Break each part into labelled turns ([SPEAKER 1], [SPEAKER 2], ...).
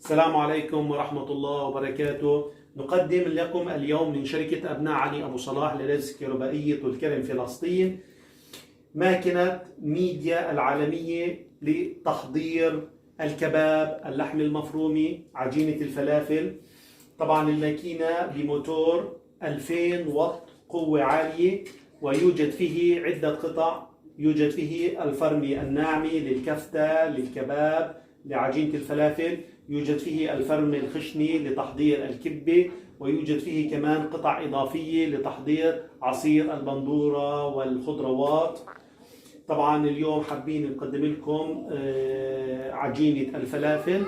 [SPEAKER 1] السلام عليكم ورحمة الله وبركاته. نقدم لكم اليوم من شركة أبناء علي أبو صلاح للأجهزة الكهربائية الكرم فلسطين ماكينة ميديا العالمية لتحضير الكباب، اللحم المفروم، عجينة الفلافل. طبعا الماكينة بموتور 2000 واط قوة عالية، ويوجد فيه عدة قطع. يوجد فيه الفرمة الناعمة للكفتة للكباب لعجينة الفلافل، يوجد فيه الفرمة الخشنة لتحضير الكبة، ويوجد فيه كمان قطع إضافية لتحضير عصير البندورة والخضروات. طبعا اليوم حابين نقدم لكم عجينة الفلافل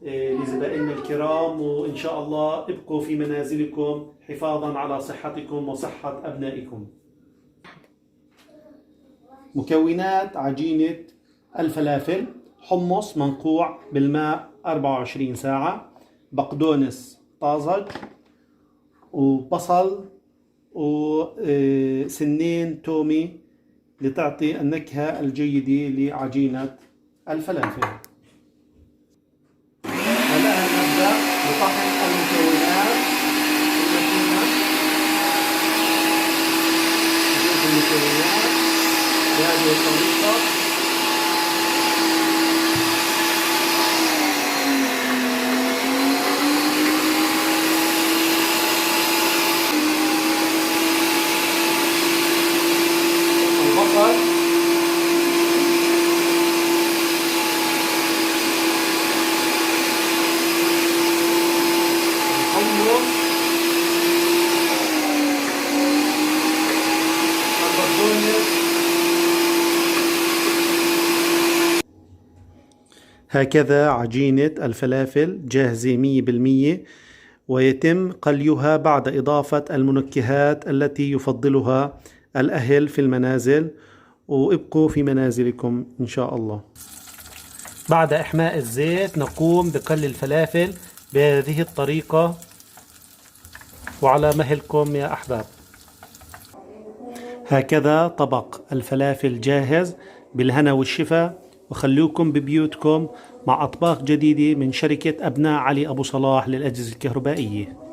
[SPEAKER 1] لزبائننا الكرام، وإن شاء الله ابقوا في منازلكم حفاظا على صحتكم وصحة أبنائكم. مكونات عجينة الفلافل: حمص منقوع بالماء 24 ساعة، بقدونس طازج، وبصل، وسنين تومي لتعطي النكهة الجيدة لعجينة الفلافل. الآن نبدأ بطحن المكونات في المكونات بهذه الطريقة. البصل، الحمص، البقدونس. هكذا عجينة الفلافل جاهزة 100%، ويتم قليها بعد إضافة المنكهات التي يفضلها الأهل في المنازل، وابقوا في منازلكم إن شاء الله. بعد إحماء الزيت نقوم بقلي الفلافل بهذه الطريقة، وعلى مهلكم يا أحباب. هكذا طبق الفلافل جاهز، بالهنا والشفا، وخلوكم ببيوتكم مع أطباق جديدة من شركة أبناء علي أبو صلاح للأجهزة الكهربائية.